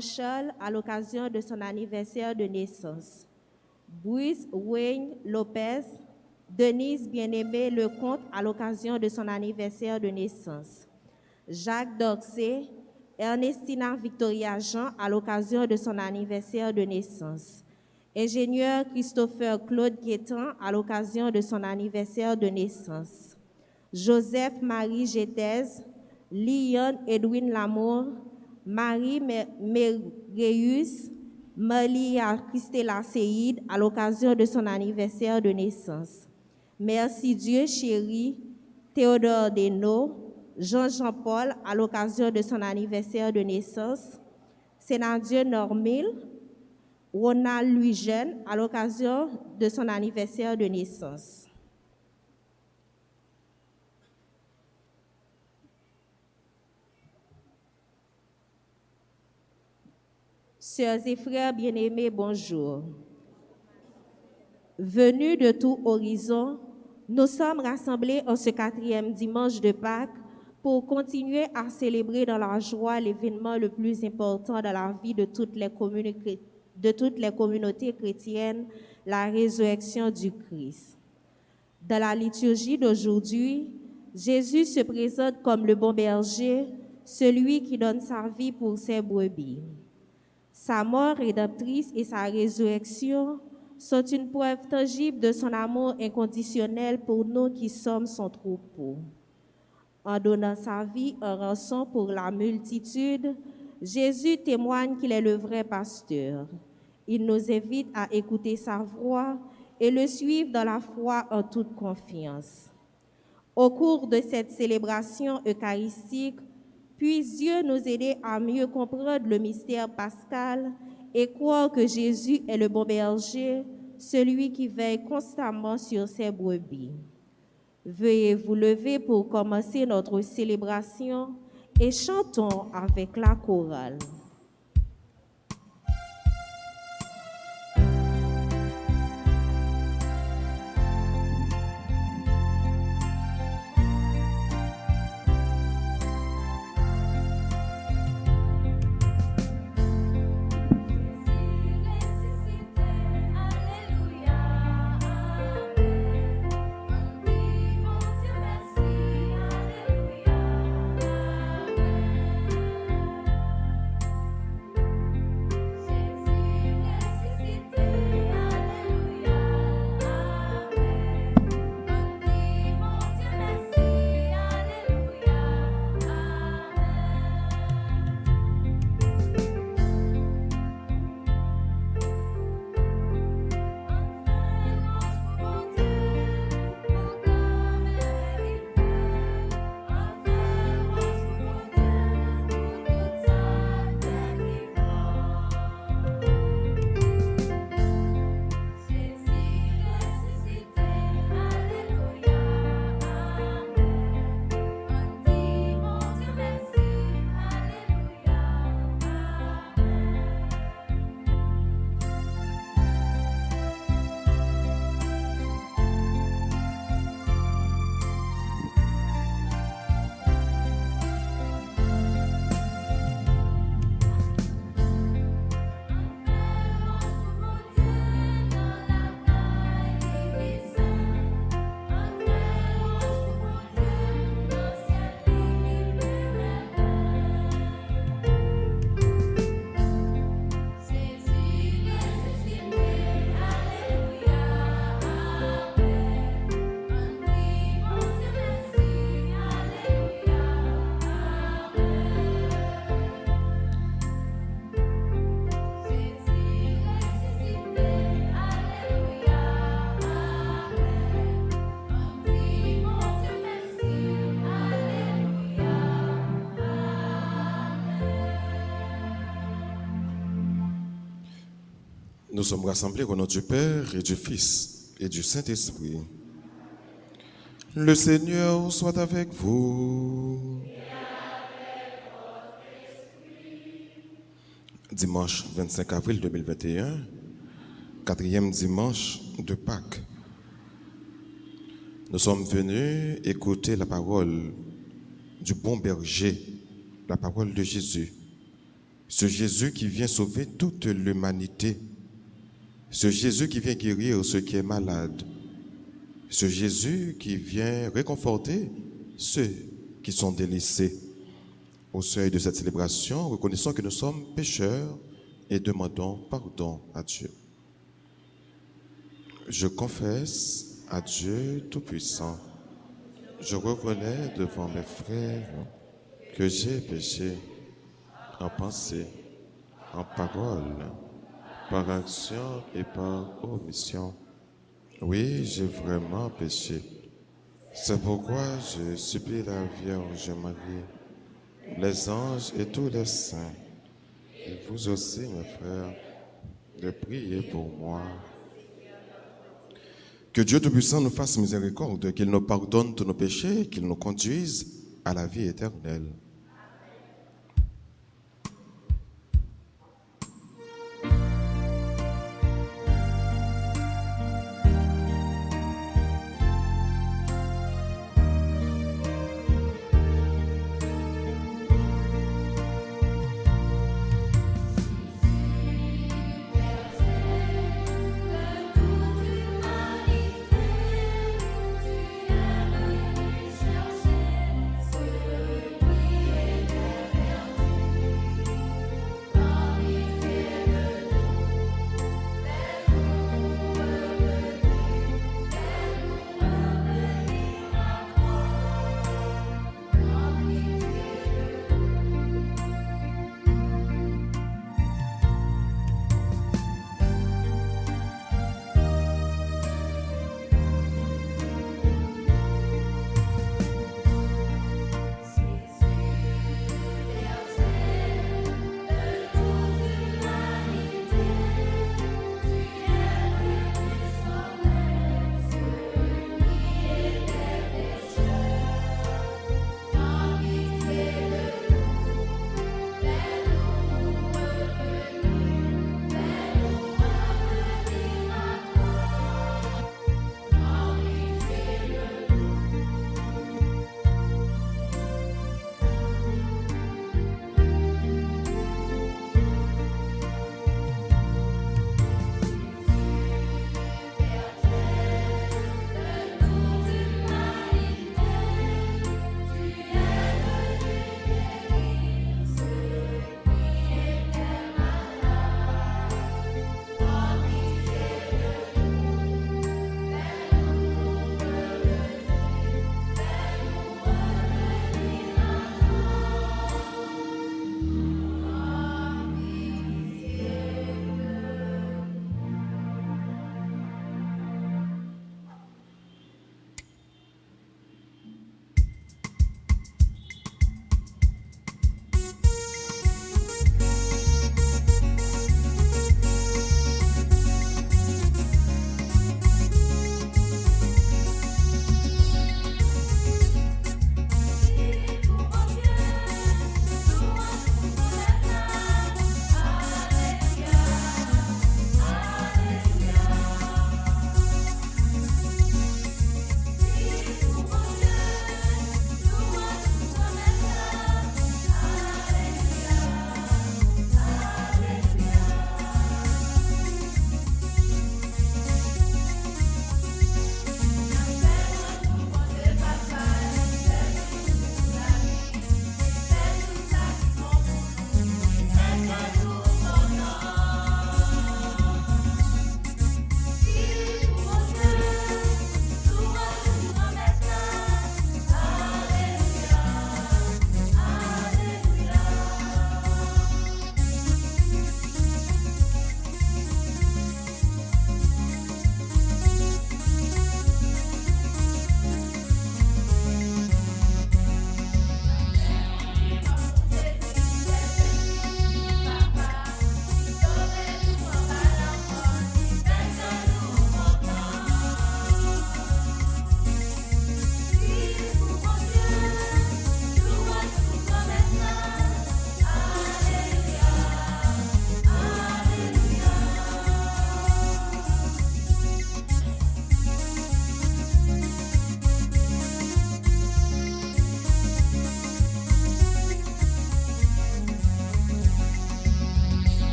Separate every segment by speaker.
Speaker 1: Jean-Charles à l'occasion de son anniversaire de naissance. Bruce Wayne Lopez, Denise Bien-Aimé Lecomte à l'occasion de son anniversaire de naissance. Jacques Doxé, Ernestina Victoria Jean à l'occasion de son anniversaire de naissance. Ingénieur Christopher Claude Guétan à l'occasion de son anniversaire de naissance. Joseph Marie Géthez, Lyon Edwin Lamour, Marie Méréus, Malia Christella Seïd à l'occasion de son anniversaire de naissance. Merci Dieu chéri, Théodore Desno, Jean-Jean-Paul à l'occasion de son anniversaire de naissance. Sénadieu Normil, Ronald Louis-Jeune à l'occasion de son anniversaire de naissance. Sœurs et frères bien-aimés, bonjour. Venus de tout horizon, nous sommes rassemblés en ce 4e dimanche de Pâques pour continuer à célébrer dans la joie l'événement le plus important dans la vie de toutes les communautés chrétiennes, la résurrection du Christ. Dans la liturgie d'aujourd'hui, Jésus se présente comme le bon berger, celui qui donne sa vie pour ses brebis. Sa mort rédemptrice et sa résurrection sont une preuve tangible de son amour inconditionnel pour nous qui sommes son troupeau. En donnant sa vie en rançon pour la multitude, Jésus témoigne qu'il est le vrai pasteur. Il nous invite à écouter sa voix et le suivre dans la foi en toute confiance. Au cours de cette célébration eucharistique, puisse Dieu nous aider à mieux comprendre le mystère pascal et croire que Jésus est le bon berger, celui qui veille constamment sur ses brebis. Veuillez vous lever pour commencer notre célébration et chantons avec la chorale.
Speaker 2: Nous sommes rassemblés au nom du Père et du Fils et du Saint-Esprit. Le Seigneur soit avec vous. Et avec votre esprit. Dimanche 25 avril 2021, 4e dimanche de Pâques. Nous sommes venus écouter la parole du bon berger, la parole de Jésus, Ce Jésus qui vient sauver toute l'humanité. Ce Jésus qui vient guérir ceux qui est malade. Ce Jésus qui vient réconforter ceux qui sont délaissés. Au seuil de cette célébration, reconnaissons que nous sommes pécheurs et demandons pardon à Dieu. Je confesse à Dieu Tout-Puissant. Je reconnais devant mes frères que j'ai péché en pensée, en parole, par action et par omission. Oui, j'ai vraiment péché. C'est pourquoi je supplie la Vierge Marie, les anges et tous les saints, et vous aussi, mes frères, de prier pour moi. Que Dieu Tout-Puissant nous fasse miséricorde, qu'il nous pardonne tous nos péchés, qu'il nous conduise à la vie éternelle.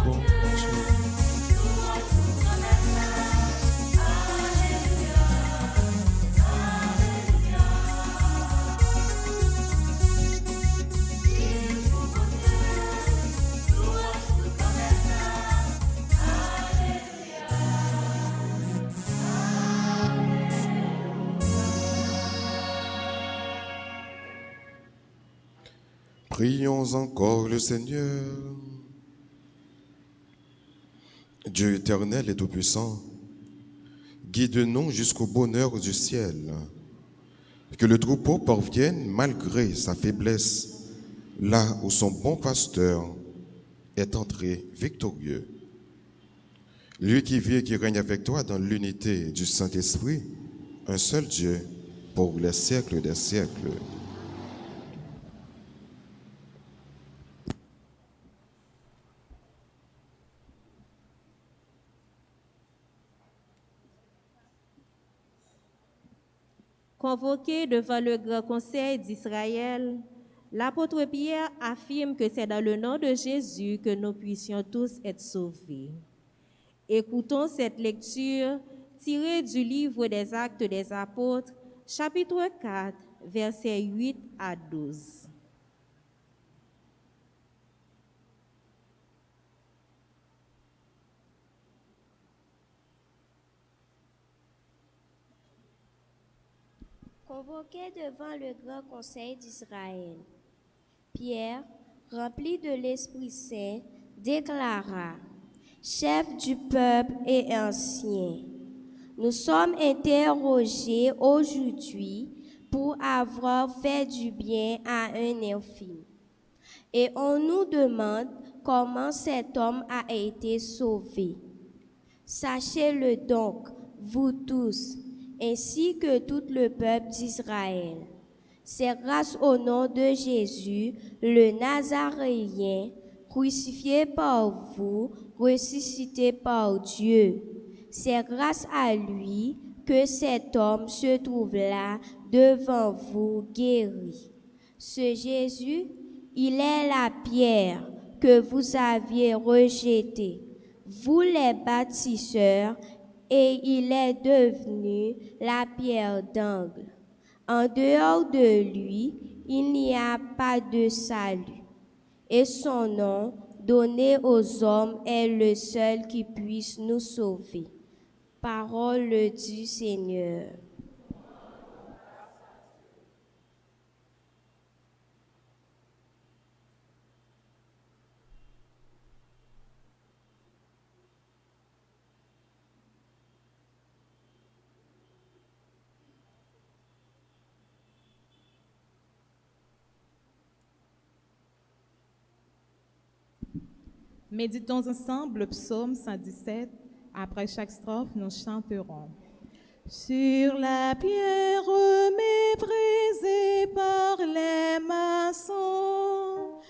Speaker 2: bon Dieu. Prions encore le Seigneur. Dieu éternel et tout-puissant, guide-nous jusqu'au bonheur du ciel. Que le troupeau parvienne malgré sa faiblesse, là où son bon pasteur est entré victorieux. Lui qui vit et qui règne avec toi dans l'unité du Saint-Esprit, un seul Dieu, pour les siècles des siècles.
Speaker 1: Convoqué devant le grand conseil d'Israël, l'apôtre Pierre affirme que c'est dans le nom de Jésus que nous puissions tous être sauvés. Écoutons cette lecture tirée du livre des Actes des Apôtres, chapitre 4, versets 8 à 12.
Speaker 3: Convoqué devant le grand conseil d'Israël, Pierre, rempli de l'Esprit Saint, déclara: Chef du peuple et ancien, nous sommes interrogés aujourd'hui pour avoir fait du bien à un infime. Et on nous demande comment cet homme a été sauvé. Sachez-le donc, vous tous, ainsi que tout le peuple d'Israël. C'est grâce au nom de Jésus, le Nazaréen, crucifié par vous, ressuscité par Dieu. C'est grâce à lui que cet homme se trouve là devant vous guéri. Ce Jésus, il est la pierre que vous aviez rejetée, vous les bâtisseurs, et il est devenu la pierre d'angle. En dehors de lui, il n'y a pas de salut. Et son nom, donné aux hommes, est le seul qui puisse nous sauver. Parole du Seigneur.
Speaker 4: Méditons ensemble le psaume 117. Après chaque strophe, nous chanterons. Sur la pierre méprisée par les maçons,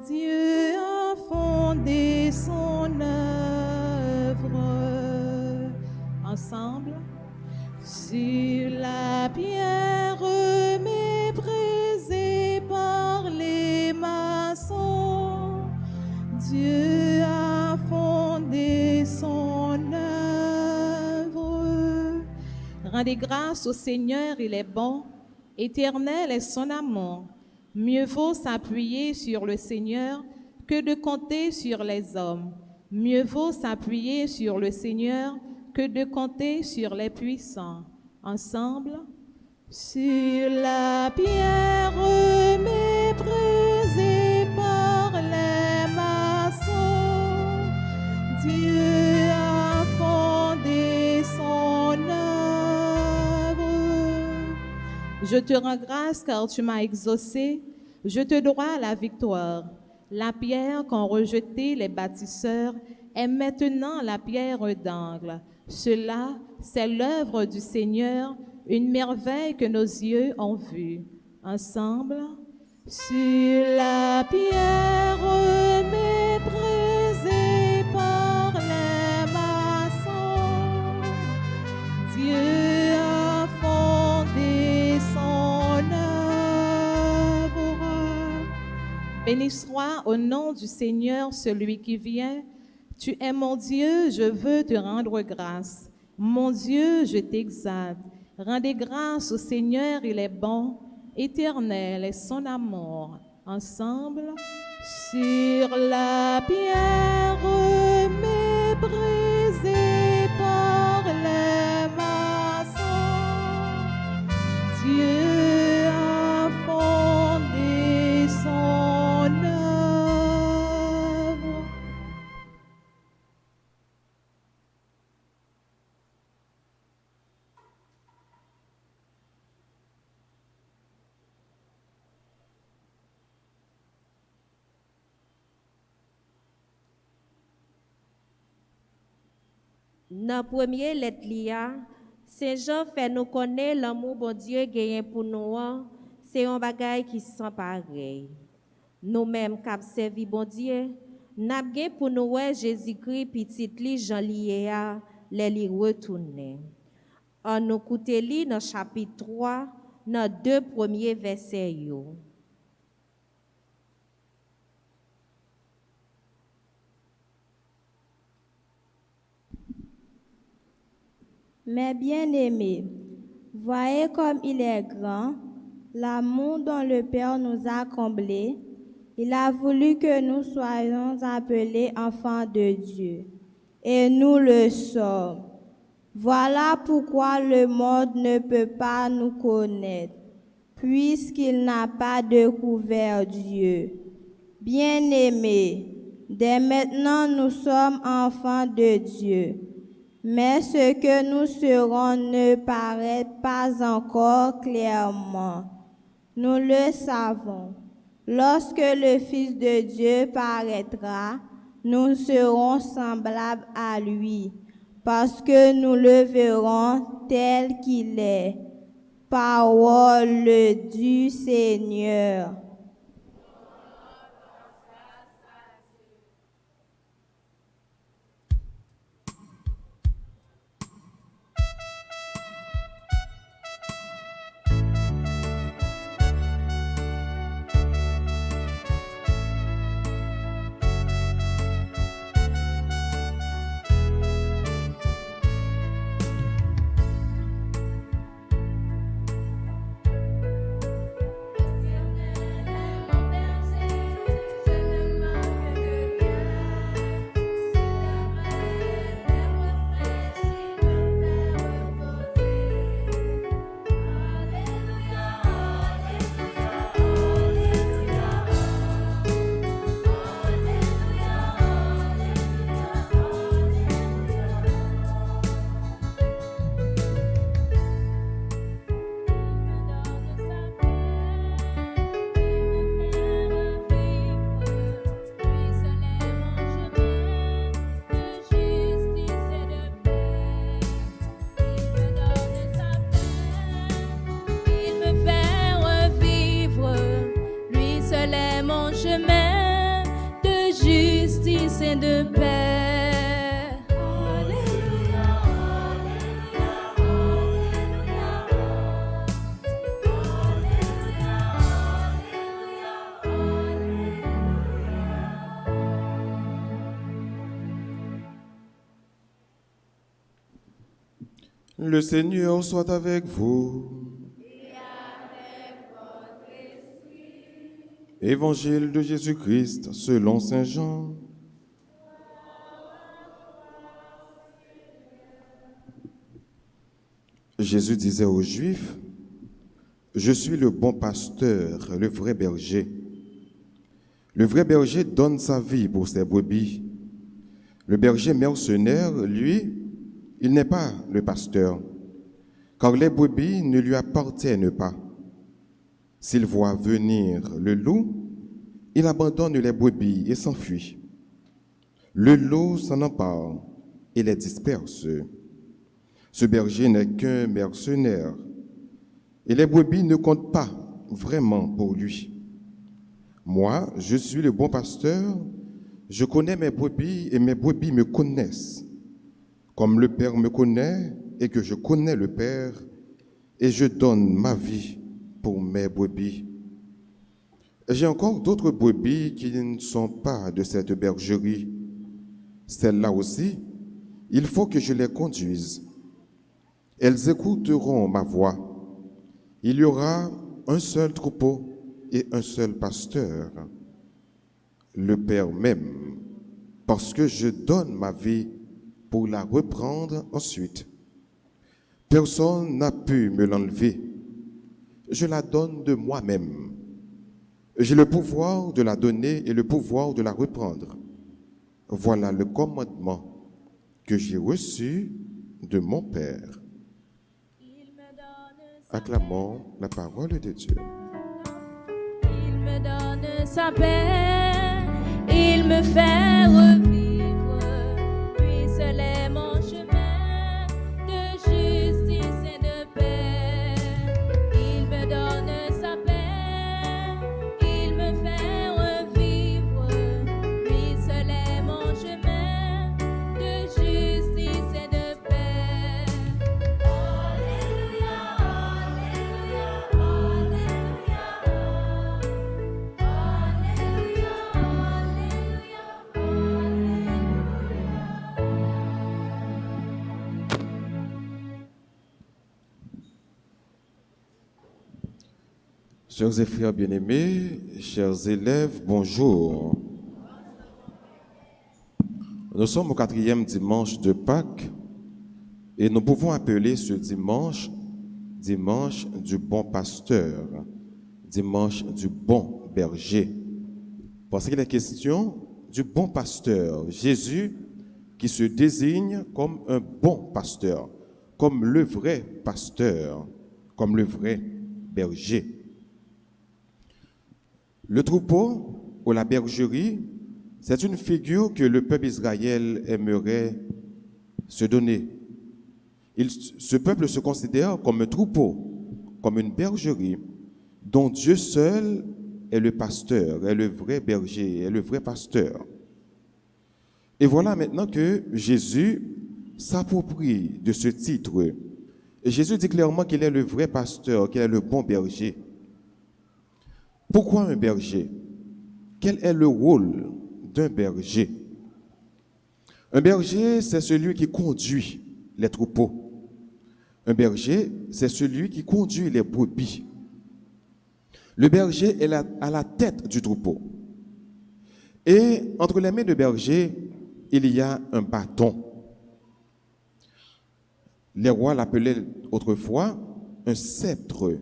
Speaker 4: Dieu a fondé son œuvre. Ensemble. Sur la pierre méprisée par les maçons, Dieu a fondé son œuvre. Rendez grâce au Seigneur, il est bon, éternel est son amour. Mieux vaut s'appuyer sur le Seigneur que de compter sur les hommes. Mieux vaut s'appuyer sur le Seigneur que de compter sur les puissants. Ensemble, sur la pierre méprisée par les maçons, Dieu a fondé son œuvre. Je te rends grâce car tu m'as exaucé, je te dois la victoire. La pierre qu'ont rejetée les bâtisseurs est maintenant la pierre d'angle. Cela, c'est l'œuvre du Seigneur, une merveille que nos yeux ont vue. Ensemble, sur la pierre méprisée par les maçons, Dieu a fondé son œuvre. Béni soit au nom du Seigneur celui qui vient, Tu es mon Dieu, je veux te rendre grâce. Mon Dieu, je t'exalte. Rendez grâce au Seigneur, il est bon. Éternel est son amour. Ensemble, sur la pierre méprisée par les maçons, Dieu a fondé son œuvre.
Speaker 1: Dans le premier lettre, Saint Jean fait nous connaître l'amour bon Dieu gagné pour nous. C'est un bagage qui sans pareil. Nous-mêmes qui avons servi bon Dieu, nous avons pour nous Jésus-Christ petit li Jean lié à les retourner. On nous écoute li dans chapitre 3, dans 2 premiers versets yo.
Speaker 3: Mes bien-aimés, voyez comme il est grand, l'amour dont le Père nous a comblés. Il a voulu que nous soyons appelés enfants de Dieu, et nous le sommes. Voilà pourquoi le monde ne peut pas nous connaître, puisqu'il n'a pas découvert Dieu. Bien-aimés, dès maintenant nous sommes enfants de Dieu. Mais ce que nous serons ne paraît pas encore clairement. Nous le savons. Lorsque le Fils de Dieu paraîtra, nous serons semblables à lui, parce que nous le verrons tel qu'il est. Parole du Seigneur.
Speaker 5: De paix. Alléluia, alléluia, alléluia, alléluia, alléluia.
Speaker 2: Le Seigneur soit avec vous. Évangile de Jésus-Christ selon Saint Jean. Jésus disait aux Juifs, « Je suis le bon pasteur, le vrai berger. Le vrai berger donne sa vie pour ses brebis. Le berger mercenaire, lui, il n'est pas le pasteur, car les brebis ne lui appartiennent pas. S'il voit venir le loup, il abandonne les brebis et s'enfuit. Le loup s'en empare et les disperse. Ce berger n'est qu'un mercenaire, et les brebis ne comptent pas vraiment pour lui. Moi, je suis le bon pasteur, je connais mes brebis et mes brebis me connaissent. Comme le Père me connaît et que je connais le Père, et je donne ma vie pour mes brebis. J'ai encore d'autres brebis qui ne sont pas de cette bergerie. Celles-là aussi, il faut que je les conduise. Elles écouteront ma voix. Il y aura un seul troupeau et un seul pasteur, le Père même, parce que je donne ma vie pour la reprendre ensuite. Personne n'a pu me l'enlever. Je la donne de moi-même. J'ai le pouvoir de la donner et le pouvoir de la reprendre. Voilà le commandement que j'ai reçu de mon Père. Acclamons la parole de Dieu.
Speaker 5: Il me donne sa paix, il me fait revivre, puis seul est mon chemin de justice et de paix. Il me donne sa paix, il me fait revivre, puis seul est mon chemin de justice et de paix. Alléluia, alléluia, alléluia, alléluia,
Speaker 2: Chers et frères bien-aimés, chers élèves, bonjour. Nous sommes au 4e dimanche de Pâques et nous pouvons appeler ce dimanche dimanche du bon pasteur, dimanche du bon berger. Parce qu'il est question du bon pasteur, Jésus qui se désigne comme un bon pasteur, comme le vrai pasteur, comme le vrai berger. Le troupeau ou la bergerie, c'est une figure que le peuple Israël aimerait se donner. Ce peuple se considère comme un troupeau, comme une bergerie, dont Dieu seul est le pasteur, est le vrai berger, est le vrai pasteur. Et voilà maintenant que Jésus s'approprie de ce titre. Et Jésus dit clairement qu'il est le vrai pasteur, qu'il est le bon berger. Pourquoi un berger? Quel est le rôle d'un berger? Un berger, c'est celui qui conduit les troupeaux. Un berger, c'est celui qui conduit les brebis. Le berger est à la tête du troupeau. Et entre les mains du berger, il y a un bâton. Les rois l'appelaient autrefois un sceptre,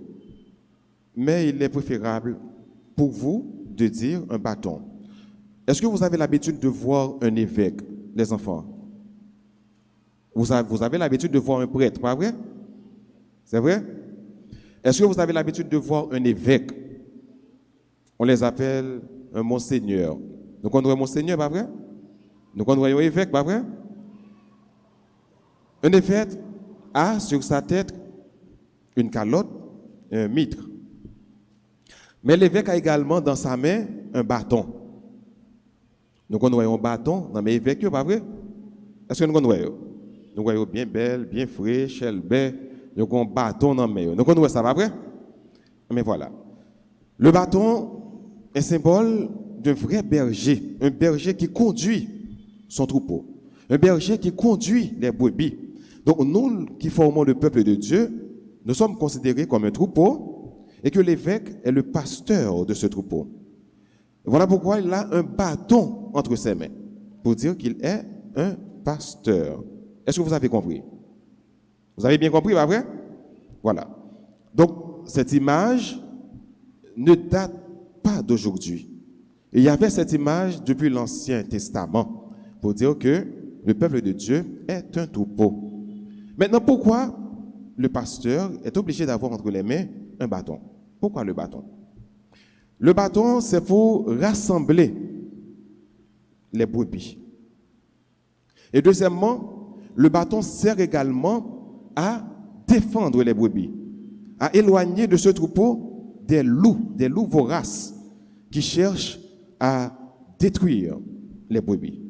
Speaker 2: mais il est préférable pour vous de dire un bâton. Est-ce que vous avez l'habitude de voir un évêque, les enfants? Vous avez l'habitude de voir un prêtre, pas vrai? C'est vrai? Est-ce que vous avez l'habitude de voir un évêque? On les appelle un monseigneur. Nous connaissons un monseigneur, pas vrai? Nous connaissons un évêque, pas vrai? Un évêque a sur sa tête une calotte, un mitre. Mais l'évêque a également dans sa main un bâton. Nous connaissons un bâton dans mes évêques, pas vrai? Est-ce que nous connaissons? Nous voyons bien belle, bien frais, chelbé, nous avons un bâton dans mes. Nous connaissons ça, pas vrai? Mais voilà. Le bâton est symbole d'un vrai berger, un berger qui conduit son troupeau, un berger qui conduit les brebis. Donc nous qui formons le peuple de Dieu, nous sommes considérés comme un troupeau et que l'évêque est le pasteur de ce troupeau. Voilà pourquoi il a un bâton entre ses mains, pour dire qu'il est un pasteur. Est-ce que vous avez compris? Vous avez bien compris, pas vrai? Voilà. Donc, cette image ne date pas d'aujourd'hui. Il y avait cette image depuis l'Ancien Testament, pour dire que le peuple de Dieu est un troupeau. Maintenant, pourquoi le pasteur est obligé d'avoir entre les mains un bâton? Pourquoi le bâton? Le bâton, c'est pour rassembler les brebis. Et deuxièmement, le bâton sert également à défendre les brebis, à éloigner de ce troupeau des loups voraces qui cherchent à détruire les brebis.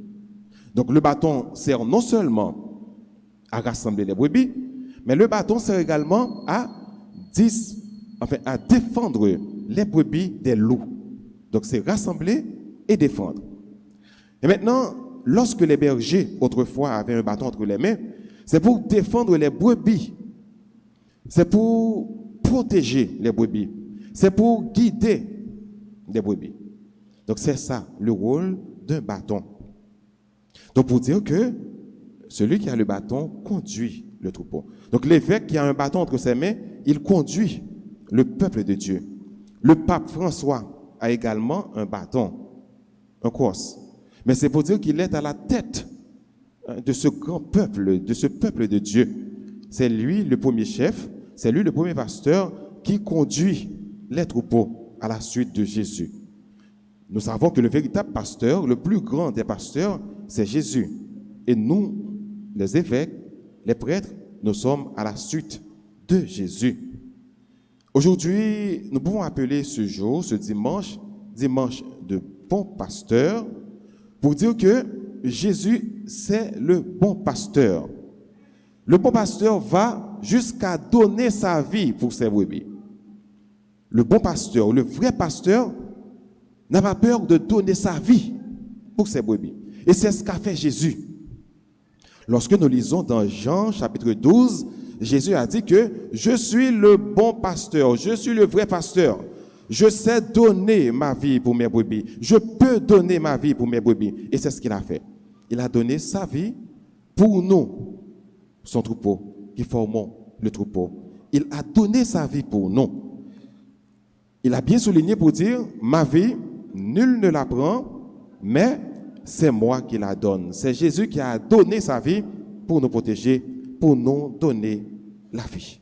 Speaker 2: Donc le bâton sert non seulement à rassembler les brebis, mais le bâton sert également à défendre les brebis des loups. Donc c'est rassembler et défendre. Et maintenant, lorsque les bergers, autrefois, avaient un bâton entre les mains, c'est pour défendre les brebis. C'est pour protéger les brebis. C'est pour guider les brebis. Donc c'est ça, le rôle d'un bâton. Donc pour dire que celui qui a le bâton conduit le troupeau. Donc l'évêque qui a un bâton entre ses mains, il conduit le peuple de Dieu. Le pape François a également un bâton, un cross. Mais c'est pour dire qu'il est à la tête de ce grand peuple, de ce peuple de Dieu. C'est lui le premier chef, c'est lui le premier pasteur qui conduit les troupeaux à la suite de Jésus. Nous savons que le véritable pasteur, le plus grand des pasteurs, c'est Jésus. Et nous, les évêques, les prêtres, nous sommes à la suite de Jésus. Aujourd'hui, nous pouvons appeler ce jour, ce dimanche, dimanche de bon pasteur, pour dire que Jésus, c'est le bon pasteur. Le bon pasteur va jusqu'à donner sa vie pour ses brebis. Le bon pasteur, le vrai pasteur, n'a pas peur de donner sa vie pour ses brebis. Et c'est ce qu'a fait Jésus. Lorsque nous lisons dans Jean chapitre 12, Jésus a dit que je suis le bon pasteur, je suis le vrai pasteur. Je sais donner ma vie pour mes brebis. Je peux donner ma vie pour mes brebis. Et c'est ce qu'il a fait. Il a donné sa vie pour nous, son troupeau, qui formons le troupeau. Il a donné sa vie pour nous. Il a bien souligné pour dire, ma vie, nul ne la prend, mais c'est moi qui la donne. C'est Jésus qui a donné sa vie pour nous protéger, pour nous donner la vie.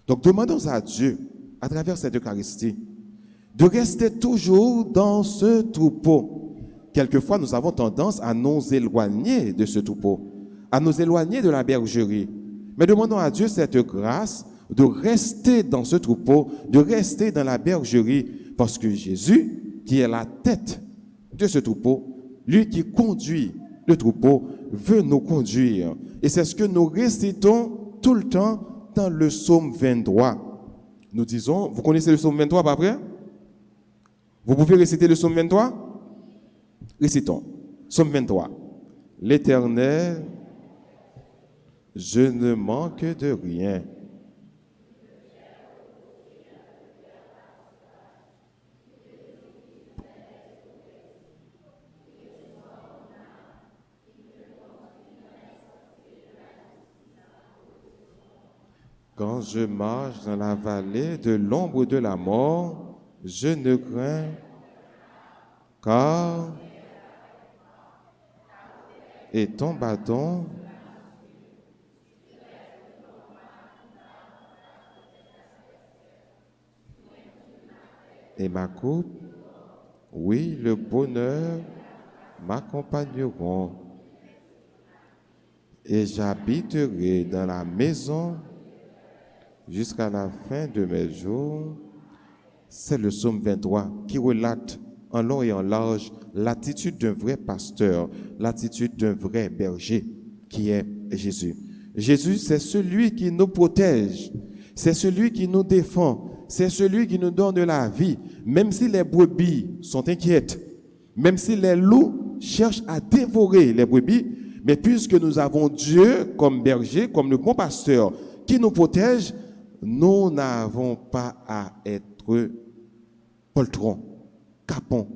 Speaker 2: Donc demandons à Dieu, à travers cette Eucharistie, de rester toujours dans ce troupeau. Quelquefois, nous avons tendance à nous éloigner de ce troupeau, à nous éloigner de la bergerie. Mais demandons à Dieu cette grâce de rester dans ce troupeau, de rester dans la bergerie, parce que Jésus, qui est la tête de ce troupeau, lui qui conduit le troupeau, veut nous conduire. Et c'est ce que nous récitons tout le temps dans le psaume 23. Nous disons, vous connaissez le psaume 23 pas vrai? Vous pouvez réciter le psaume 23? Récitons. Psaume 23. L'Éternel, je ne manque de rien. Quand je marche dans la vallée de l'ombre de la mort, je ne crains, car et ton bâton et ma coupe, oui, le bonheur m'accompagneront, et j'habiterai dans la maison jusqu'à la fin de mes jours. C'est le psaume 23 qui relate en long et en large l'attitude d'un vrai pasteur, l'attitude d'un vrai berger qui est Jésus. Jésus, c'est celui qui nous protège, c'est celui qui nous défend, c'est celui qui nous donne de la vie, même si les brebis sont inquiètes, même si les loups cherchent à dévorer les brebis, mais puisque nous avons Dieu comme berger, comme le bon pasteur qui nous protège, nous n'avons pas à être poltron, capon,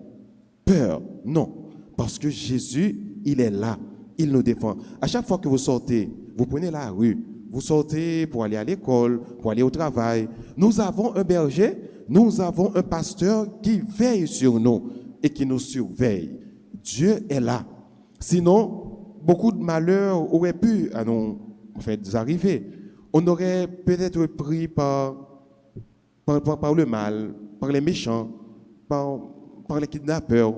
Speaker 2: peur. Non, parce que Jésus, il est là, il nous défend. À chaque fois que vous sortez, vous prenez la rue, vous sortez pour aller à l'école, pour aller au travail. Nous avons un berger, nous avons un pasteur qui veille sur nous et qui nous surveille. Dieu est là. Sinon, beaucoup de malheurs auraient pu nous arriver. On aurait peut-être pris par le mal, par les méchants, par les kidnappeurs.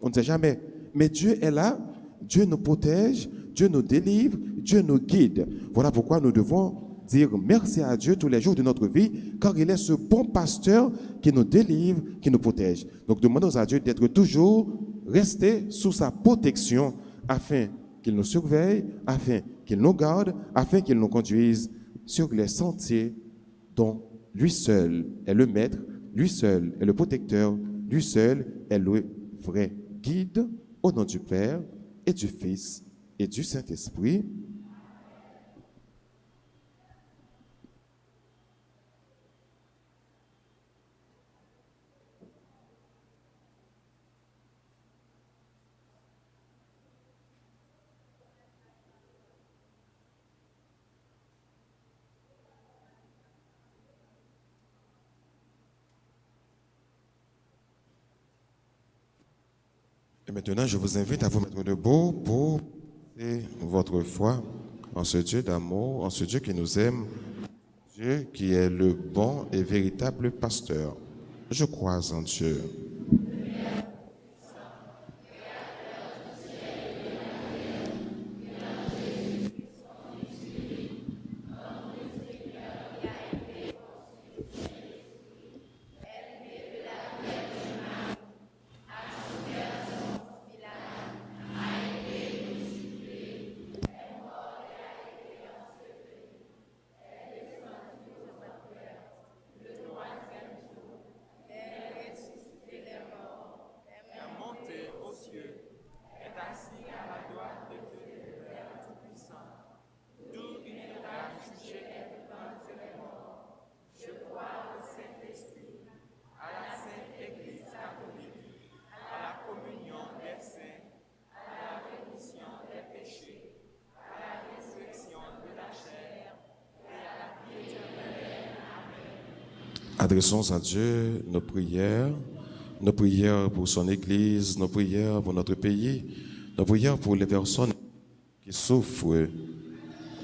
Speaker 2: On ne sait jamais. Mais Dieu est là, Dieu nous protège, Dieu nous délivre, Dieu nous guide. Voilà pourquoi nous devons dire merci à Dieu tous les jours de notre vie, car il est ce bon pasteur qui nous délivre, qui nous protège. Donc demandons à Dieu d'être toujours resté sous sa protection, afin qu'il nous surveille, afin qu'il nous garde, afin qu'il nous conduise sur les sentiers dont lui seul est le maître, lui seul est le protecteur, lui seul est le vrai guide. Au nom du Père et du Fils et du Saint-Esprit. Et maintenant, je vous invite à vous mettre debout pour votre foi en ce Dieu d'amour, en ce Dieu qui nous aime, Dieu qui est le bon et véritable pasteur. Je crois en Dieu. Adressons à Dieu nos prières pour son Église, nos prières pour notre pays, nos prières pour les personnes qui souffrent,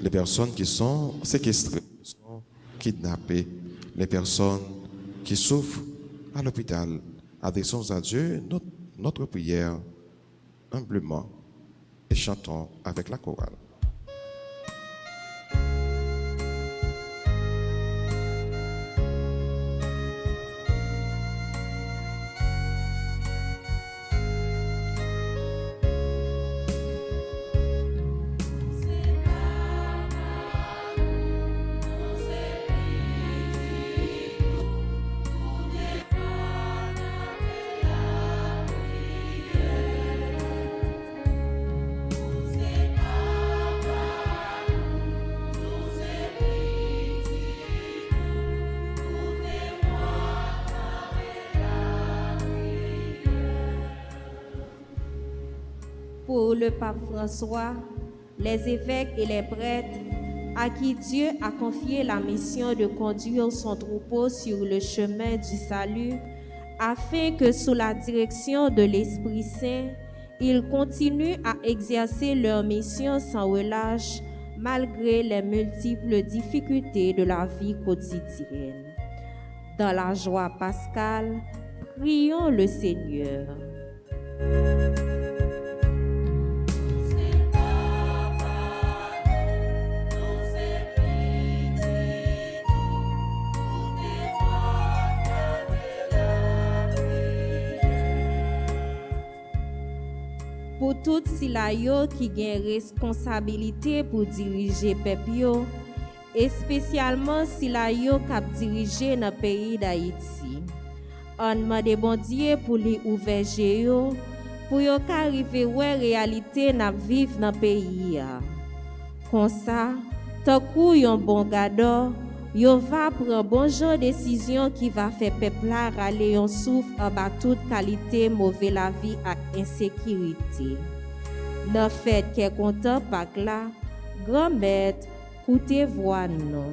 Speaker 2: les personnes qui sont séquestrées, qui sont kidnappées, les personnes qui souffrent à l'hôpital. Adressons à Dieu notre prière humblement et chantons avec la chorale.
Speaker 1: Pour le pape François, les évêques et les prêtres à qui Dieu a confié la mission de conduire son troupeau sur le chemin du salut, afin que sous la direction de l'Esprit Saint, ils continuent à exercer leur mission sans relâche, malgré les multiples difficultés de la vie quotidienne. Dans la joie pascale, prions le Seigneur. Pour toutes ceux qui ont responsabilité pour diriger peuple, et spécialement ceux qui ont dirigé dans le pays d'Haïti. On demande bon Dieu pour les ouvrir pour qu'ils arrivent à la réalité de vivre dans le pays. Comme ça, tant qu'ils ont un bon gardeur, ils vont prendre bon genre de décision qui va faire peuple aller en souffre en bas toute qualité mauvaise la vie et insécurité. Dans fait qui est content par là, grand maître, écoutez voix non.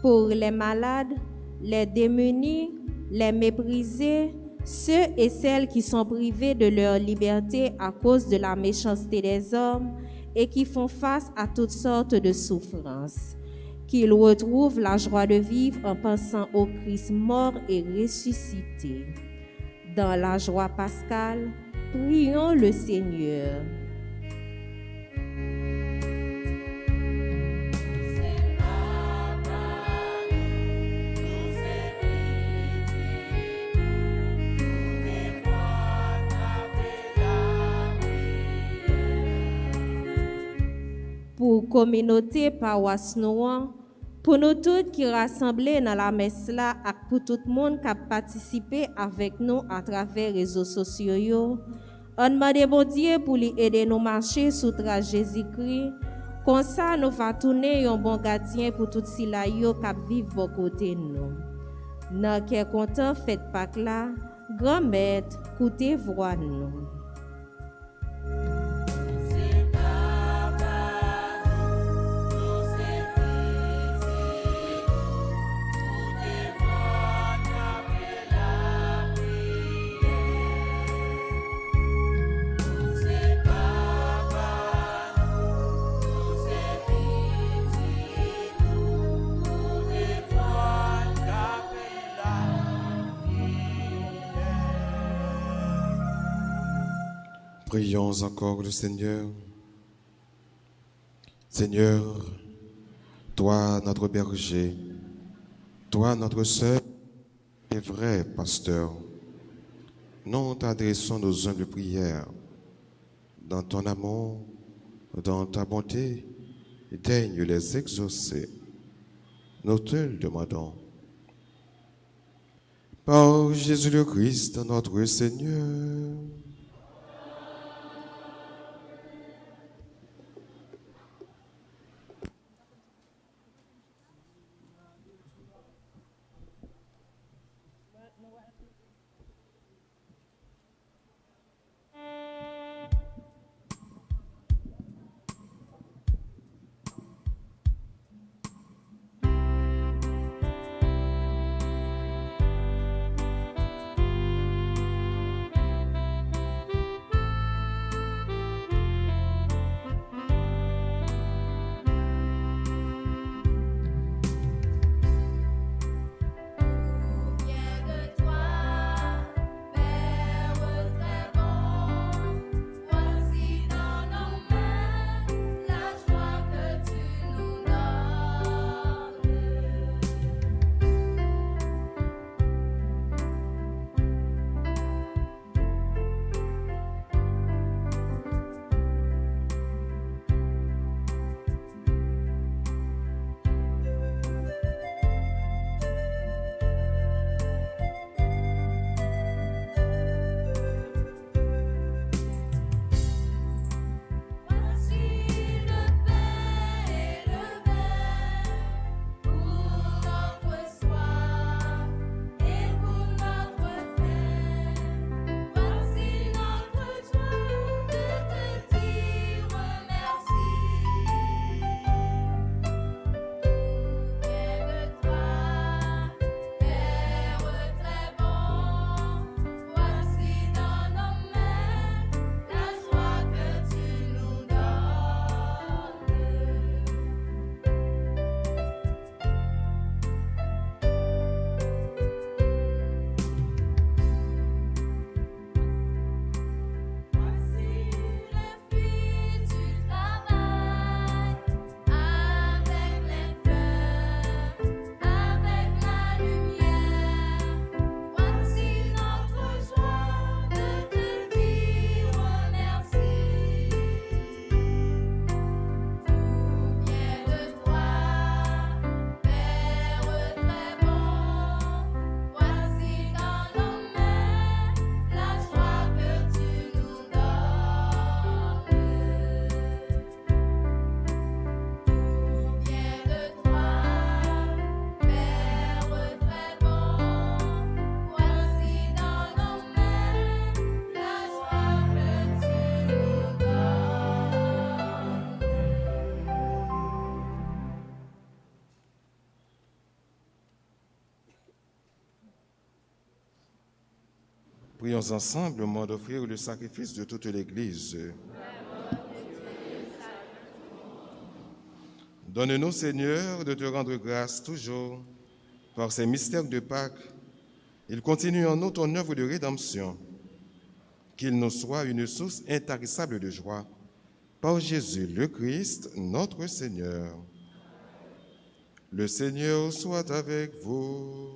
Speaker 1: Pour les malades, les démunis, les méprisés, ceux et celles qui sont privés de leur liberté à cause de la méchanceté des hommes et qui font face à toutes sortes de souffrances, qu'ils retrouvent la joie de vivre en pensant au Christ mort et ressuscité. Dans la joie pascale, prions le Seigneur. pour communauté paroisse nous, pour nous tous qui rassemblés dans la messe là, et pour tout le monde qui a participé avec nous à travers les réseaux sociaux. On demande bon Dieu pour lui aider nous marcher sous trace Jésus-Christ. Comme ça, nous va tourner un bon gardien pour tout si la yo qui vivent bon côté nous. Dans quel content faites Pâques là, grand maître, coûtez voix nous.
Speaker 2: Prions encore le Seigneur. Seigneur, toi notre berger, toi notre seul et vrai pasteur, nous t'adressons nos humbles prières. Dans ton amour, dans ta bonté, daigne les exaucer. Nous te le demandons. Par Jésus le Christ, notre Seigneur. Prions ensemble au moment d'offrir le sacrifice de toute l'Église. Donne-nous, Seigneur, de te rendre grâce toujours par ces mystères de Pâques. Il continue en nous ton œuvre de rédemption. Qu'il nous soit une source intarissable de joie. Par Jésus le Christ, notre Seigneur. Le Seigneur soit avec vous.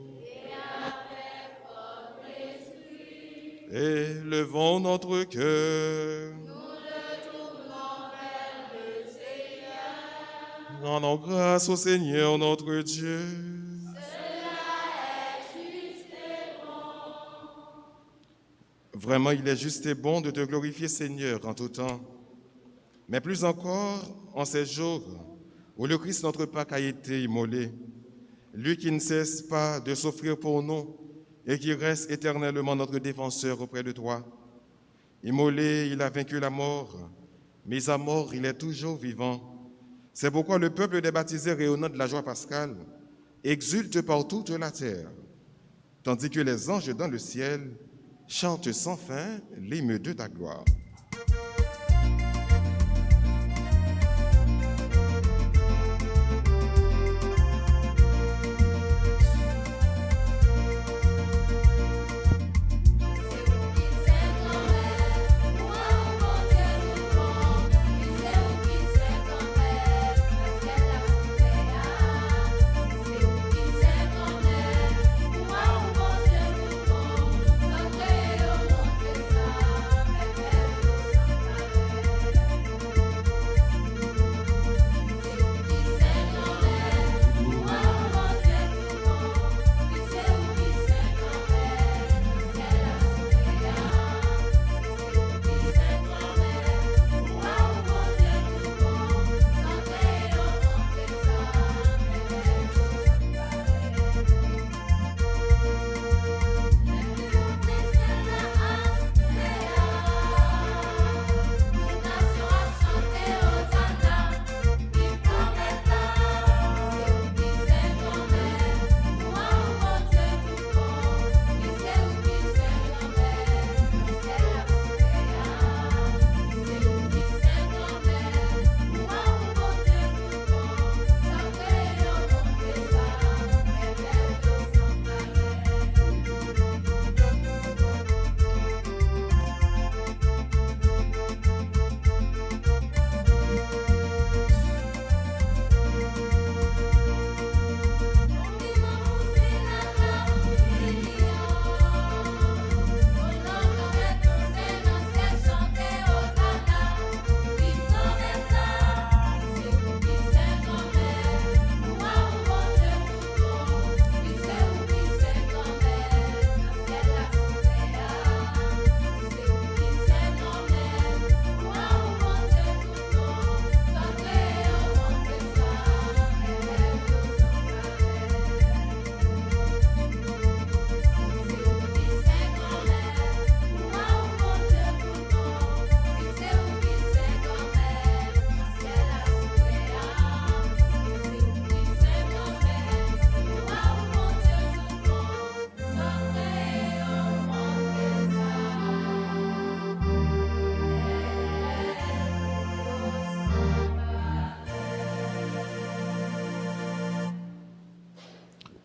Speaker 2: Élevons notre cœur.
Speaker 6: Nous le tournons vers le Seigneur,
Speaker 2: Rendons grâce au Seigneur notre Dieu. Vraiment, il est juste et bon de te glorifier, Seigneur, en tout temps. Mais plus encore, en ces jours où le Christ, notre Pâque, a été immolé, lui qui ne cesse pas de s'offrir pour nous et qui reste éternellement notre défenseur auprès de toi. Immolé, il a vaincu la mort, mais à mort, il est toujours vivant. C'est pourquoi le peuple des baptisés rayonnant de la joie pascale exulte par toute la terre, tandis que les anges dans le ciel chantent sans fin l'hymne de ta gloire.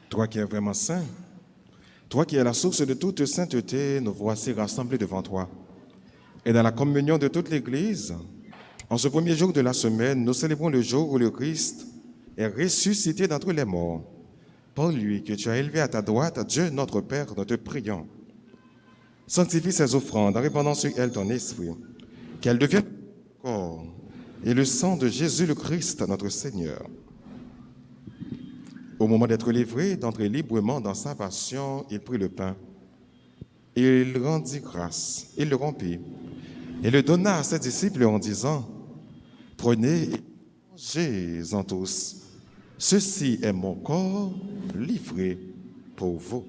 Speaker 2: Toi qui es vraiment saint, toi qui es la source de toute sainteté, nous voici rassemblés devant toi. Et dans la communion de toute l'Église, en ce premier jour de la semaine, nous célébrons le jour où le Christ est ressuscité d'entre les morts. Par lui que tu as élevé à ta droite, Dieu notre Père, nous te prions. Sanctifie ces offrandes en répandant sur elles ton esprit, qu'elles deviennent le corps et le sang de Jésus le Christ, notre Seigneur. Au moment d'être livré, d'entrer librement dans sa passion, il prit le pain. Il rendit grâce, il le rompit et le donna à ses disciples en disant, « Prenez et mangez-en tous. Ceci est mon corps livré pour vous. »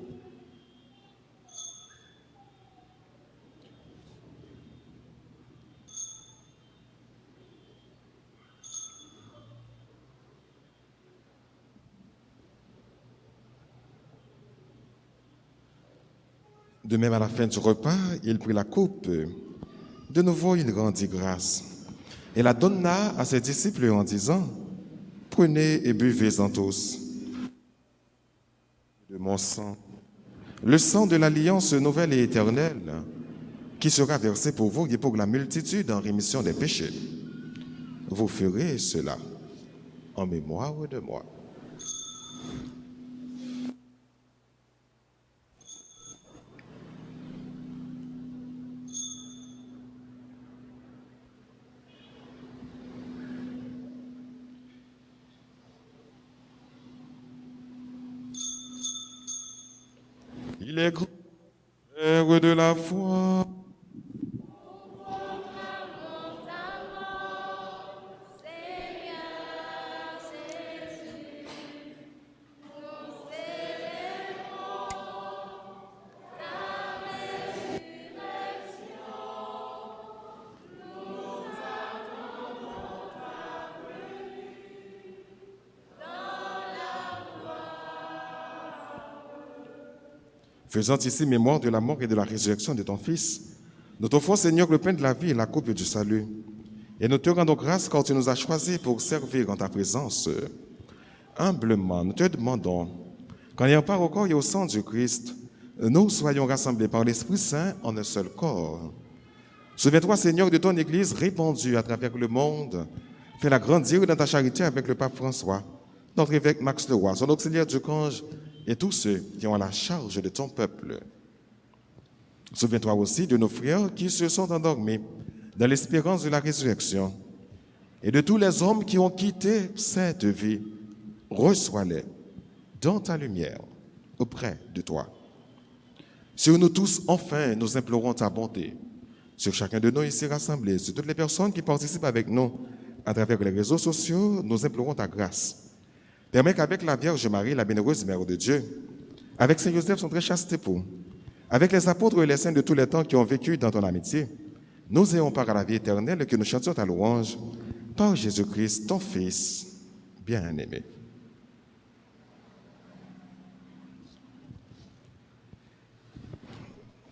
Speaker 2: De même, à la fin du repas, il prit la coupe. De nouveau, il rendit grâce et la donna à ses disciples en disant, « Prenez et buvez-en tous de mon sang, le sang de l'alliance nouvelle et éternelle, qui sera versé pour vous et pour la multitude en rémission des péchés. Vous ferez cela en mémoire de moi. » Il est grand, Père de la foi. Faisant ici mémoire de la mort et de la résurrection de ton Fils, nous t'offrons, Seigneur, le pain de la vie et la coupe du salut. Et nous te rendons grâce car tu nous as choisis pour servir en ta présence. Humblement, nous te demandons qu'en ayant part au corps et au sang du Christ, nous soyons rassemblés par l'Esprit Saint en un seul corps. Souviens-toi, Seigneur, de ton Église répandue à travers le monde. Fais-la grandir dans ta charité avec le pape François, notre évêque Max Leroy, son auxiliaire du Conge, et tous ceux qui ont la charge de ton peuple. Souviens-toi aussi de nos frères qui se sont endormis dans l'espérance de la résurrection et de tous les hommes qui ont quitté cette vie. Reçois-les dans ta lumière, auprès de toi. Sur nous tous, enfin, nous implorons ta bonté. Sur chacun de nous ici rassemblés, sur toutes les personnes qui participent avec nous à travers les réseaux sociaux, nous implorons ta grâce. Permets qu'avec la Vierge Marie, la bienheureuse Mère de Dieu, avec Saint Joseph, son très chaste époux, avec les apôtres et les saints de tous les temps qui ont vécu dans ton amitié, nous ayons part à la vie éternelle et que nous chantions ta louange par Jésus-Christ, ton Fils bien-aimé.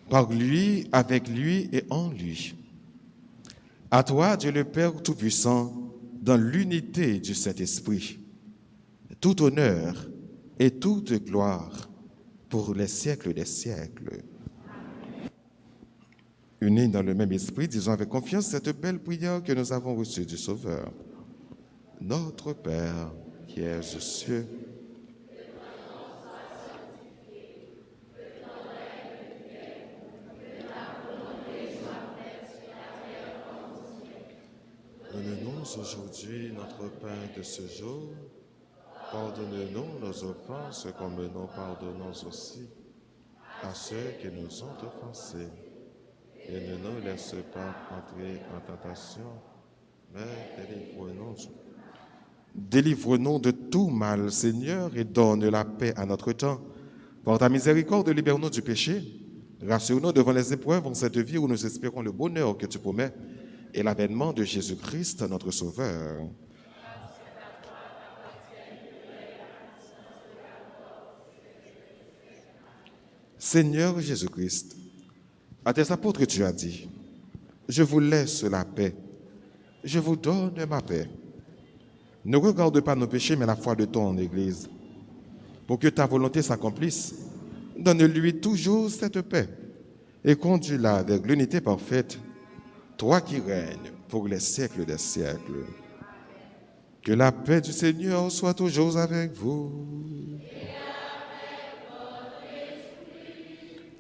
Speaker 2: Par lui, avec lui et en lui. À toi, Dieu le Père Tout-Puissant, dans l'unité du Saint-Esprit, tout honneur et toute gloire pour les siècles des siècles. Unis dans le même esprit, disons avec confiance cette belle prière que nous avons reçue du Sauveur. Notre Père, qui es aux cieux, donne-nous aujourd'hui notre pain de ce jour. Pardonne-nous nos offenses comme nous pardonnons aussi à ceux qui nous ont offensés. Et ne nous laisse pas entrer en tentation, mais délivre-nous. Délivre-nous de tout mal, Seigneur, et donne la paix à notre temps. Par ta miséricorde, libère-nous du péché. Rassure-nous devant les épreuves en cette vie où nous espérons le bonheur que tu promets et l'avènement de Jésus-Christ, notre Sauveur. Seigneur Jésus-Christ, à tes apôtres tu as dit, je vous laisse la paix, je vous donne ma paix. Ne regarde pas nos péchés, mais la foi de ton Église. Pour que ta volonté s'accomplisse, donne-lui toujours cette paix et conduis-la avec l'unité parfaite, toi qui règnes pour les siècles des siècles. Que la paix du Seigneur soit toujours avec vous.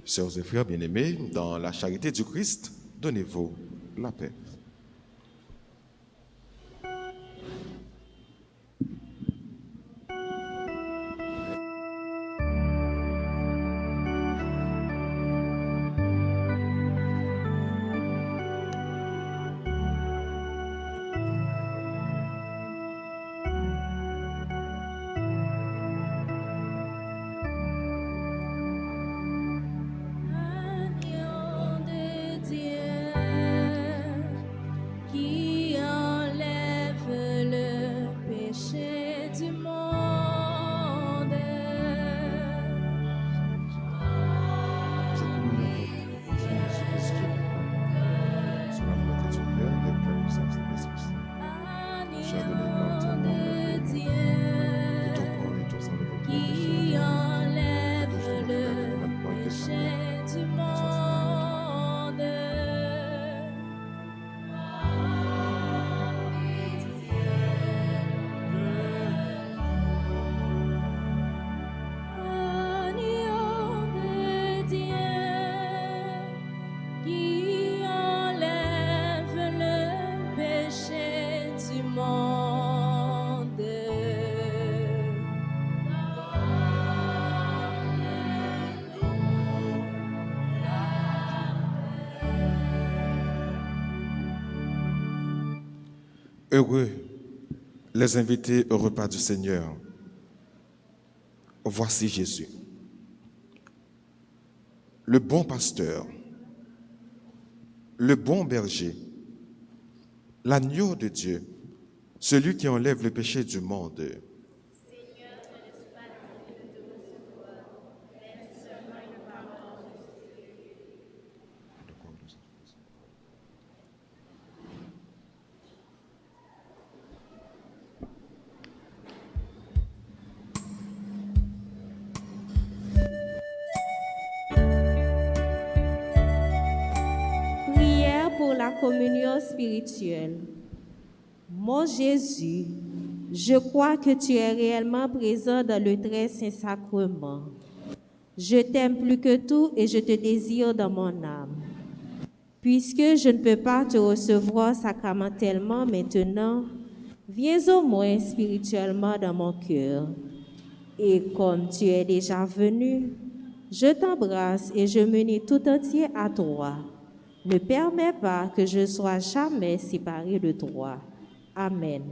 Speaker 2: Sœurs et frères bien-aimés, dans la charité du Christ, donnez-vous la paix. Heureux les invités au repas du Seigneur. Voici Jésus, le bon pasteur, le bon berger, l'agneau de Dieu, celui qui enlève le péché du monde.
Speaker 1: Prière pour la communion spirituelle. Mon Jésus, je crois que tu es réellement présent dans le très saint sacrement. Je t'aime plus que tout et je te désire dans mon âme. Puisque je ne peux pas te recevoir sacramentellement maintenant, viens au moins spirituellement dans mon cœur. Et comme tu es déjà venu, je t'embrasse et je m'unis tout entier à toi. Ne permets pas que je sois jamais séparé de toi. Amen.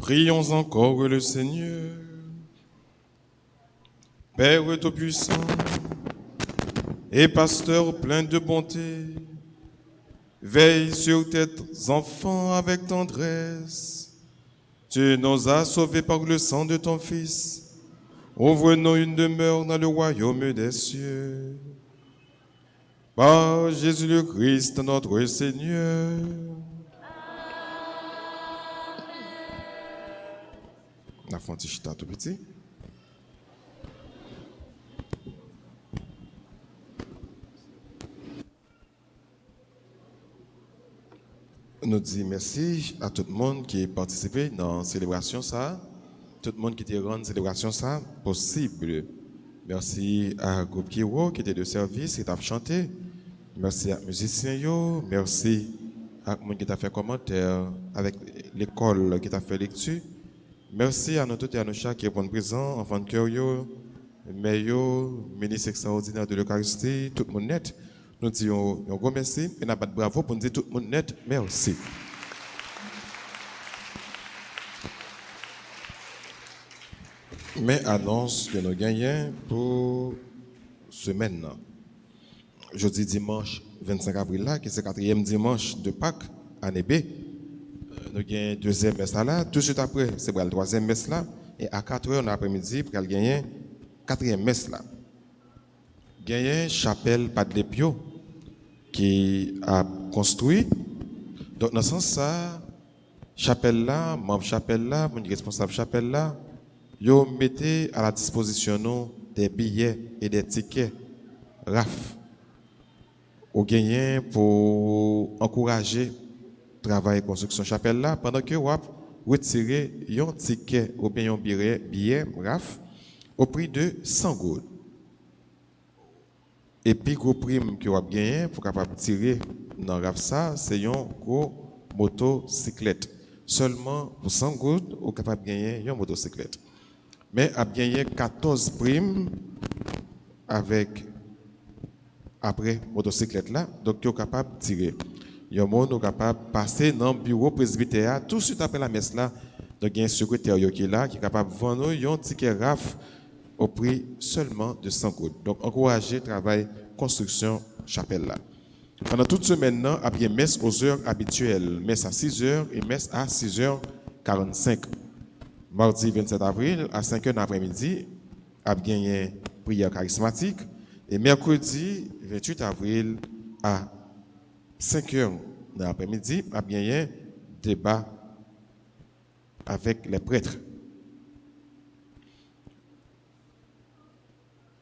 Speaker 2: Prions encore le Seigneur. Père Tout-Puissant et Pasteur plein de bonté, veille sur tes enfants avec tendresse. Tu nous as sauvés par le sang de ton Fils. Ouvre-nous une demeure dans le royaume des cieux. Par Jésus le Christ, notre Seigneur. La fontichita tout petit. Nous disons merci à tout le monde qui a participé dans la célébration ça, tout le monde qui a rendu la célébration ça possible. Merci à groupe Kiro qui était de service, qui t'a chanté. Merci à musiciens yo, merci à monde qui t'a fait commentaire, avec l'école qui t'a fait lecture. Merci à nous tous et à nos chats qui répondent présents, enfants de cœur, meilleur, ministre extraordinaire de l'Eucharistie, tout le monde net. Nous disons un gros merci et nous battons bravo pour nous dire tout le monde net, merci. Mais annonce que nous gagnons pour semaine. Jeudi dimanche 25 avril, là, qui est le 4e dimanche de Pâques, année B. Nous avons deuxième messe là, tout de suite après, c'est le troisième messe là, et à 4h dans l'après-midi, pour gagner quatrième messe là. Gagner chapelle Padre Pio qui a construit. Donc dans ce sens ça, chapelle là, membre chapelle là, mon responsable chapelle là, yo mettez à la disposition nous des billets et des tickets RAF au gagner pour encourager travail construction chapelle là pendant que vous retirez un ticket ou bien un billet RAF au prix de 100 gouttes. Et puis gros prime que vous avez gagné pour capable tirer dans RAF ça, c'est un gros motocyclette. Seulement pour 100 gouttes, vous capable gagner une motocyclette. Mais vous avez gagné 14 primes avec après motocyclette là, donc vous êtes capable de tirer. Yon monde est capable de passer dans le bureau presbytère tout de suite après la messe là. Donc il y a un secrétaire qui est là qui est capable de vendre un ticket RAF au prix seulement de 100 gouttes. Donc encourager le travail construction chapelle là. Pendant toute semaine, il y a bien messe aux heures habituelles, messe à 6h et messe à 6h45. Mardi 27 avril à 5h d'après-midi, il y a bien prière charismatique. Et mercredi 28 avril à 5h dans l'après-midi, il y a bien un débat avec les prêtres.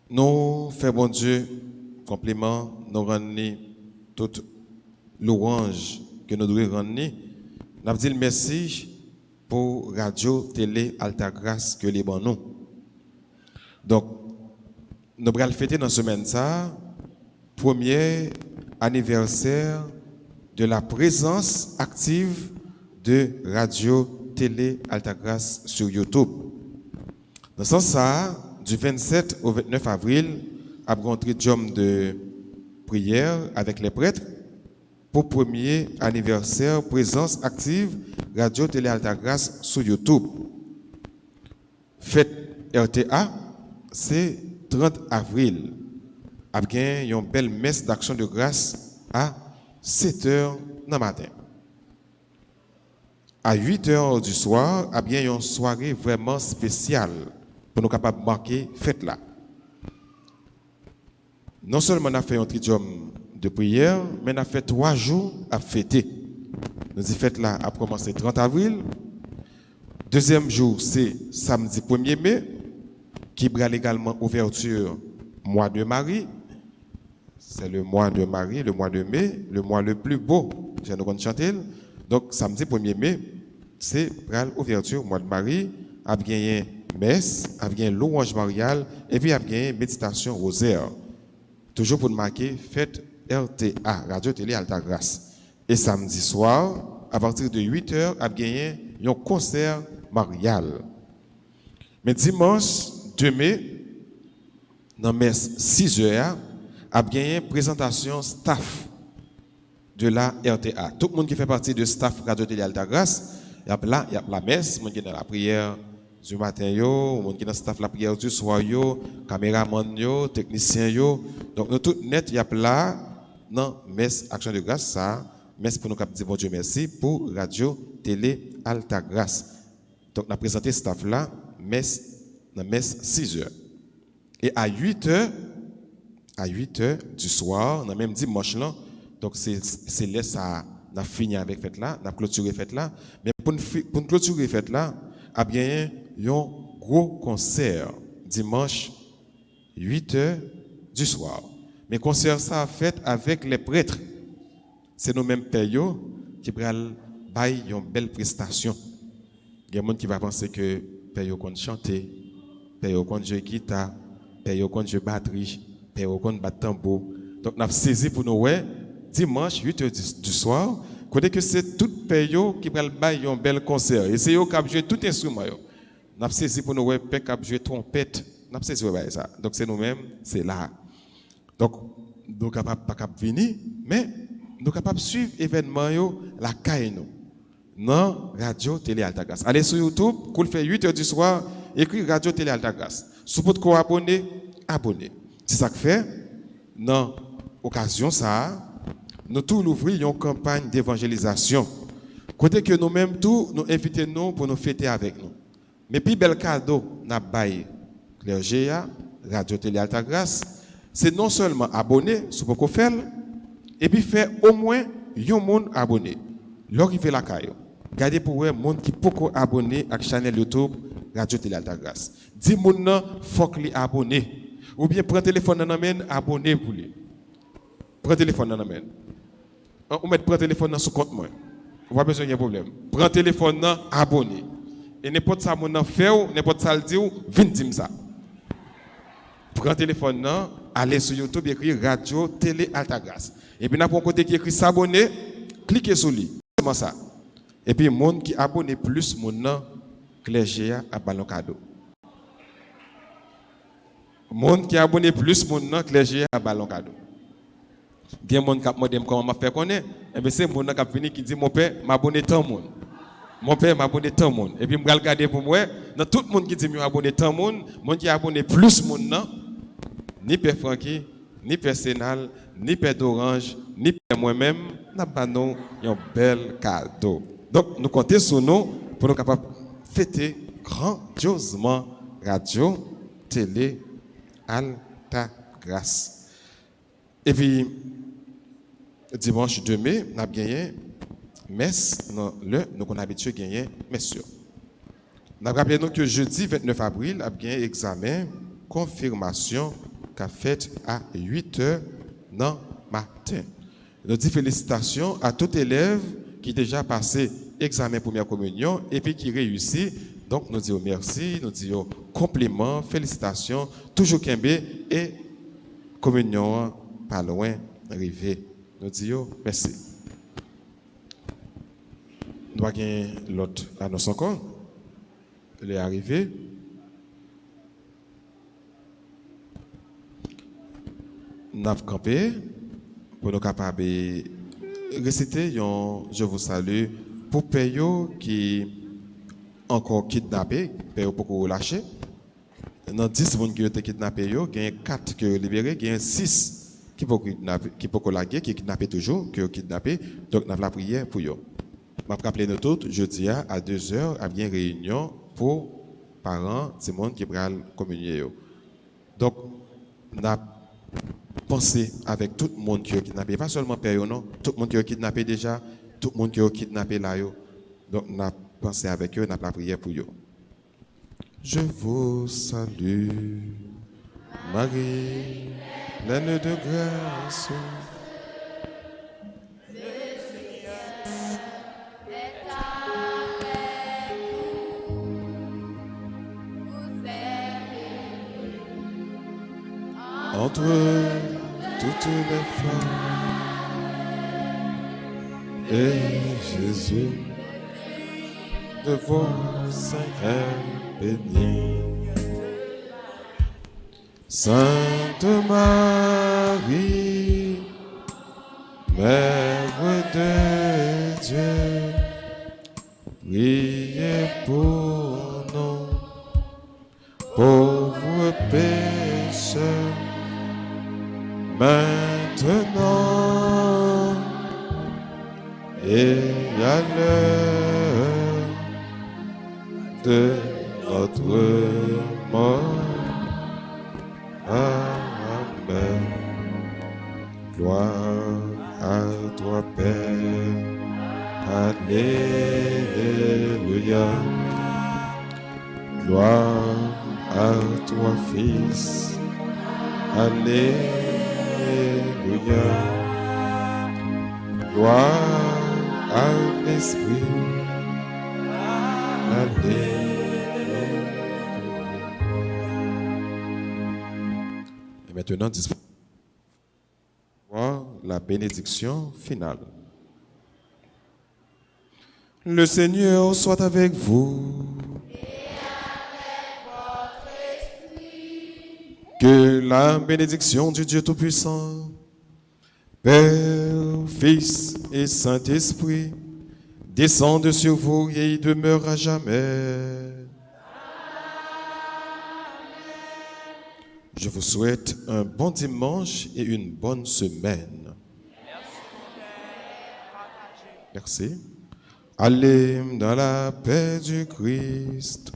Speaker 2: Nous faisons bon Dieu compliment, nous rendons toute louange que nous devons rendre. Nous avons dit merci pour Radio Télé Alta Grâce que les bons nous. Donc, nous allons fêter dans cette semaine ça, premier anniversaire de la présence active de Radio Télé Alta Grâce sur YouTube. Dans ce sens ça, du 27 au 29 avril, a rentré Jom de prière avec les prêtres pour premier anniversaire présence active Radio Télé Alta Grâce sur YouTube. fête RTA, c'est 30 avril. Il y a une belle messe d'action de grâce à 7h du matin. À 8h du soir, il y a une soirée vraiment spéciale pour nous capables de marquer fête là. Non seulement on a fait un tridium de prière, mais on a fait 3 jours à fêter. Nous dit fête là a commencé 30 avril. Deuxième jour, c'est samedi 1er mai, qui brale également ouverture mois de Marie. C'est le mois de Marie, le mois de mai, le mois le plus beau. J'ai nous chanter. Donc samedi 1er mai, c'est brale ouverture mois de Marie, a gagné messe, a gagné louange mariale et puis a gagné méditation rosaire. Toujours pour marquer fête RTA, Radio Télé Alta Grâce. Et samedi soir, à partir de 8h, a gagné un concert marial. Mais dimanche 2 mai, dans messe 6h, a gagné présentation staff de la RTA. Tout le monde qui fait partie de staff Radio Télé Alta Grâce, il y a la messe, le monde qui est dans la prière du matin, le monde qui est dans le staff la prière du soir, caméraman, technicien. Donc nous tout net, il y a là dans messe action de grâce ça, messe pour nous dire bon Dieu merci pour Radio Télé Alta Grâce. Donc on a présenté staff là, messe dans messe 6h. Et à 8h du soir, on a même dimanche là, donc c'est là ça on a fini avec fête là, on a clôturé fête là, mais pour clôturer fête là, a bien un gros concert dimanche 8h du soir. Mais concert ça a fait avec les prêtres. C'est nous-mêmes pères qui pral bail une belle prestation. Il y a des gens qui va penser que père qu'on chanter, père qu'on jouer guitare, père qu'on jouer batterie, père qu'on battre tambour. Donc on a saisi pour nous dimanche 8h du soir, côté que c'est tout père qui pral bail un bel concert. Et c'est eux qui jouer tout instrument yo. On a saisi pour nous père qui jouer trompette, on a saisi ça. Donc c'est nous-mêmes, c'est là. Donc nous capables pas cap venir, mais nous capables suivre événement yo la caille nous. Non, Radio Télé Alta Grâce. Allez sur YouTube, qu'on fait 8h du soir, écrit Radio Télé Alta Grâce. Si vous pouvez abonner, abonnez. C'est ça que fait. Dans occasion ça, nous tous ouvrir une campagne d'évangélisation. Côté que nous-mêmes tous nous invitons nous pour nous fêter avec nous. Mais puis bel cadeau n'a bail clergé Radio Télé Alta Grâce, c'est non seulement abonner sur beaucoup faire et puis faire au moins un monde abonné. L'arrivée la caillou. Gardez pour les monde qui beaucoup abonné à la chaîne YouTube Radio Télé Alta Grâce. Dis moun nan faut que li abonné ou bien prend téléphone nan men abonné pour lui. Prend téléphone nan men. On met prend téléphone dans son compte moi. On pas besoin de problème. Prend téléphone nan abonné. Et n'importe ça moun nan fait ou n'importe ça le dit ou vinn dim ça. Prend téléphone nan, allez sur YouTube écrit Radio Télé Alta Grâce. Et puis n'a pas un côté qui écrit s'abonner, cliquez sur lui. Comment ça? Et puis, monde qui abonne plus, mon nom, clergé à ballon cadeau. Monde qui abonne plus, mon nom, clergé à ballon cadeau. Bien, monde qui a demandé comment m'a fait connaître, et bien, c'est mon nom qui a venu qui dit, mon père m'a abonné tant monde. Mon père m'a abonné tant monde. Et puis, je vais regarder pour moi, dans tout le monde qui dit, m'a abonné tant monde, monde qui a abonné plus, mon nom, ni Père Francky, ni Père Sénal, ni Père d'Orange, ni Père moi-même, n'a pas nous un bel cadeau. Donc, nous comptons sur nous pour nous capables de fêter grandiosement Radio Télé Alta Grâce. Et puis, dimanche 2 mai, nous avons gagné messe, nous avons habitué à gagner messe. Nous avons rappelé que jeudi 29 avril, nous avons gagné examen, confirmation qu'a fait à 8h dans le matin. Nous disons félicitations à tout élève qui déjà passé examen première communion et puis qui réussit. Donc nous disons merci, nous disons compliments, félicitations, toujours Kembe et communion pas loin arrivé. Nous disons merci. Nous avons l'autre annonce encore. Elle est arrivée. Nous avons campé pour nous capables de réciter Je vous salue pour payer qui encore kidnappés, père pour relâcher. Dans 10 personnes qui ont été kidnappés, il y a 4 qui ont libérés, il y a 6 qui peuvent kidnapper, qui kidnappés toujours, qui ont kidnappé. Donc, nous avons la prière pour eux. Je vais rappeler nous tous, jeudi à 2h, il y a une réunion pour parents, c'est monde qui vont communier. Donc, nous avons pensé avec tout le monde qui est kidnappé, pas seulement père, non, tout le monde qui est kidnappé déjà, tout le monde qui est kidnappé là. Donc, nous avons pensé avec eux, nous avons la prière pour eux. Je vous salue, Marie, pleine de grâce. Entre toutes les femmes, et Jésus, de vos seins est béni. Sainte Marie, Mère de Dieu, priez pour nous, pauvres pécheurs, maintenant et à l'heure de notre mort. Amen. Gloire à toi, Père. Alléluia. Gloire à toi, Fils. Alléluia. Gloire à l'Esprit. Alléluia. Et maintenant, la bénédiction finale. Le Seigneur soit avec vous. Que la bénédiction du Dieu Tout-Puissant, Père, Fils et Saint-Esprit, descende sur vous et y demeure à jamais. Je vous souhaite un bon dimanche et une bonne semaine. Merci. Allez dans la paix du Christ.